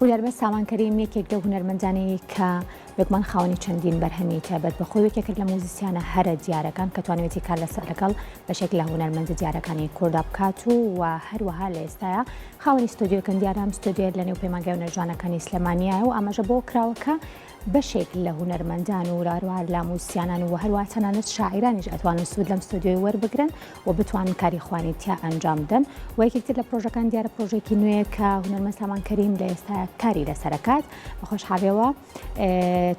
وەربە سامانکەریم یەکێک لەو هونەرمەندانەی کە وەکمان خاوەنی چەندین بەرهەمی تایبەت بەخۆی یەکێک لە موزیسیانە هەرە دیارەکان کە توانێتی کار لەسەر لەگەڵ بەشێک لە هونەرمەندە دیارەکانی کووردا بکات و هەروەها لە ئێستاە خاوەنی ستۆدیۆکەن دیارام ستۆدیۆ لە نێو پەیمانگای هونەرجوانەکانی سلێمانیایە و ئاماژە بۆ کراوەکە بەشێک لە هونەرمەندان و لاروار لە موسییانان و هەروە تەنانەت شاعرانیش ئەتوانن سوود لەم ستۆدیۆی وەربگرن و بتوانن کاری خوانی تیا ئەنجام بدەن و یەکێکتر لە پرۆژەکان دیارە پرۆژێکی نوێیە کە هونەرمەند سامانکەریم لە ئێستا کاری لەسەرەکات بەخۆشحاڵیەوە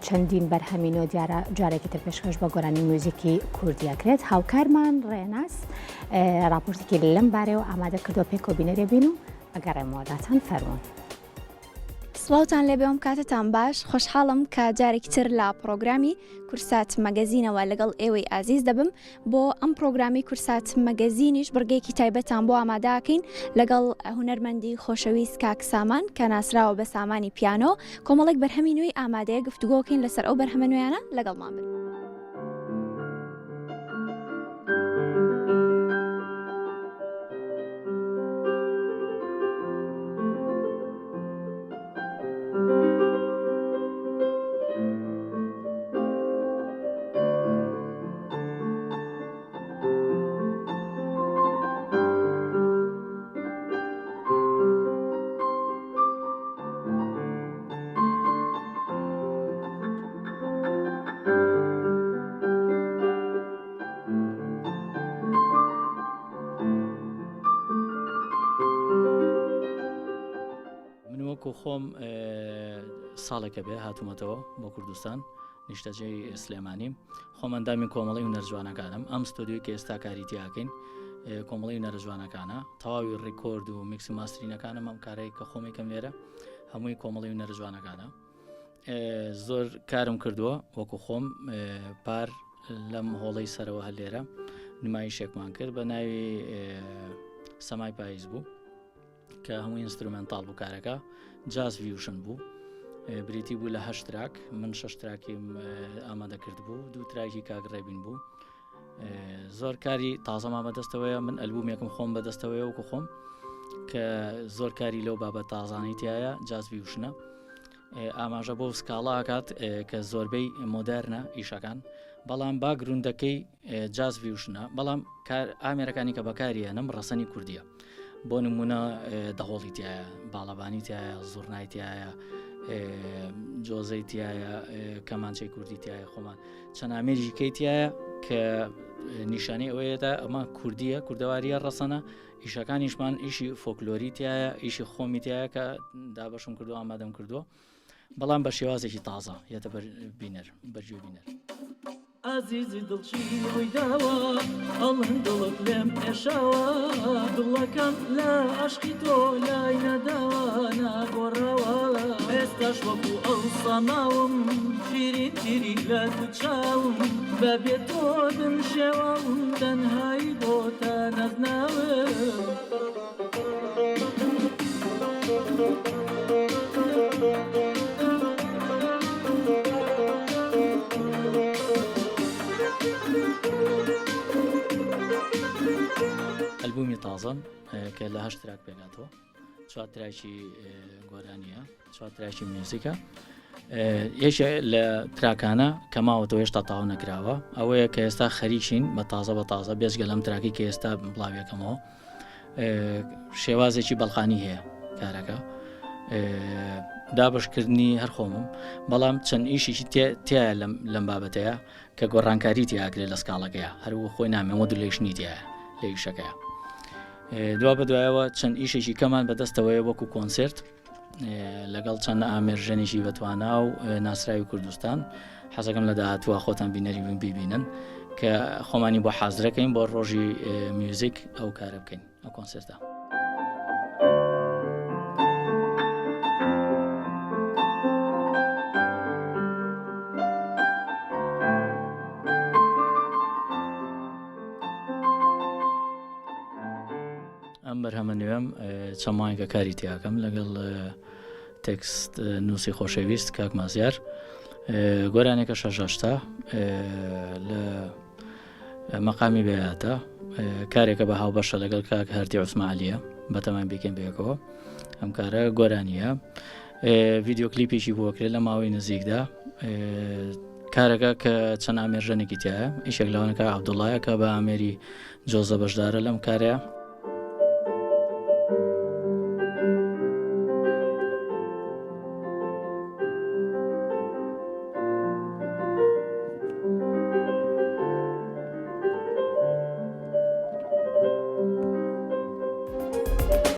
چەندین بەرهەمی نۆ دیارە جارێکی تر پێشکەش بە گۆرانی موزیکی کوردیەکرێت هاوکارمان ڕێناس راپۆرتێکی لەم بارەوە ئامادە کردو پێکۆ بینەرێ بین و ئەگەڕێمەوەداتان فەرموون. سڵاوتان لێبێوم کاتتان باش خۆشحاڵم کە جارێکی تر لە پرۆگرامی کورسات مەگەزینەوە لەگەڵ ئێوەی ئازیز دەبم بۆ ئەم پرۆگرامی کورسات مەگەزینیش بڕگەیەکی تایبەتان بۆ ئاماداکەین لەگەڵ هونەرمەندی خۆشەویست کاک سامان کە ناسراوە بە سامانی پیانۆ کۆمەڵێک بەرهەمی نوێی ئامادەیە گفتوگۆکەین لەسەر ئەو بەرهەمە نوێیانە لەگەڵمان بن. خۆم ساڵێکە بێ هاتوومەتەوە بۆ کوردستان نیشتەجێی سلێمانیم خۆمەندامی کۆمەڵی هونەرجوانەکانم ئەم ستۆدیۆی کە ئێستا کاریتیاکەین کۆمەڵی هونەرجوانەکانە تەواوی ڕیکۆرد و میکس و ماسترینەکانم ئەم کارەی کە خۆمێکم لێرە هەمووی کۆمەڵی هونەرجوانەکانە زۆر کارم کردووە وەکو خۆم پار لەم هۆڵەی سەرەوە هەلێرە نمایشێکمان کرد بە ناوی سەمای پاییز بوو کە هەموو ئینسترومنتال بوو کارەکە جاز ڤیوشن بوو بریتی بوو لە 8 تراک من 6 تراکیم ئامادە کرد بوو 2 تراکی کاگڕێبین بوو زۆر کاری تازەمان بەدەستەوەیە من ئەلبومێکم خۆم بەدەستەوەیە وەکو خۆم کە زۆر کاری لەو بابەت تازانیتیایە جاز ڤیوشنە ئاماژە بۆ سکاڵاکات کە زۆربەی مۆدەرنە ئیشەکان بەڵام باگروندەکەی جاز ڤیوشنە بەڵام ئامێرەکانی کە بەکاریە نەم ڕەسەنی کوردیە بۆ نمونە دەهۆڵیتیایە باڵەبانیتیایە زۆرنایتیایە جۆزەیتیایە کەمانچەی کوردیتیایە خۆمان چەند ئامێریکەیتیایە کە نیشانەی ئەوەیەدا ئەمە کوردیە کوردەواریە ڕەسەنە ئیشەکانیشمان ئیشی فۆکلۆریتیایە ئیشی خۆمیتیایە کە دابەشم کردو ئامادەم کردووە بەڵام بە شێوازێکی تازە یەتە بینەر بەرجێ بینەر عزیزی دڵچی ڕووی داوە ئەڵەن دڵت لێم پێشاوە دڵەکەم لە عاشقی تۆ لای نەداوە ناگۆڕەوە ئێستاش وەکو ئەو سەماوم شیرین تیری لە تو چاوم بەبێ تۆ دمشێوەم تەنهایی بۆ تا نەزناوم ئەلبومی تازەم کە لە 8 تراک پێگاتەوە 4 تراکی گۆرانیە 4 تراکی میوزیکە یەکێ لە تراکانە کە ماوەتەوە هێشتا تاوا نەکراوە ئەوەیە کە ئێستا خەریکین بە تازە بێزگە لەم تراکی کە ئێستا بڵاویەکەمەوە شێوازێکی بەڵخانی هەیە کارەکە دابشکردنی هەرخۆمم بەڵام چەند ئیشێکی تایە لەم بابەتەیە کە گۆڕانکاری تیاکرێت لە سکاڵەکەیە هەروە خۆی نامێ مۆدولیشنی تایە لە ئیشەکەیە دوا بە دوایەوە چەند ئیشێکی کەمان بەدەستەوەیە وەکو کۆنسرت لەگەڵ چەند ئامێژەنێکی بەتوانا و ناسراوی کوردستان حەزەکەم لە داهاتووە خۆتان بینەری ببینن کە خۆمانی بۆ حازرەکەین بۆ ڕۆژی میوزیک ئەو کارە بکەین ئەو کۆنسرتە. ئەم بەرهەمە نوێم چەماوەیەکە کاری تیاکەم لەگەڵ تێکست نووسی خۆشەویست کاک مازیار گۆرانێکە شەژەشتا لە مەقامی بەیاتە کارێکە بە هاوبەشە لەگەڵ کاک هەردی عوسماعلیە بەتەمان بێکێن بەیەکەوە ئەم کارە گۆرانیە ڤیددیو کلیپێکی بۆکرێت لە ماوەی نزیکدا کارەکە کە چەند ئامێژەنێکی تایە ئیشێک لەوانەکە عەبدوڵایە کە بە ئامێری جۆزە بەشدارە لەم کارەیە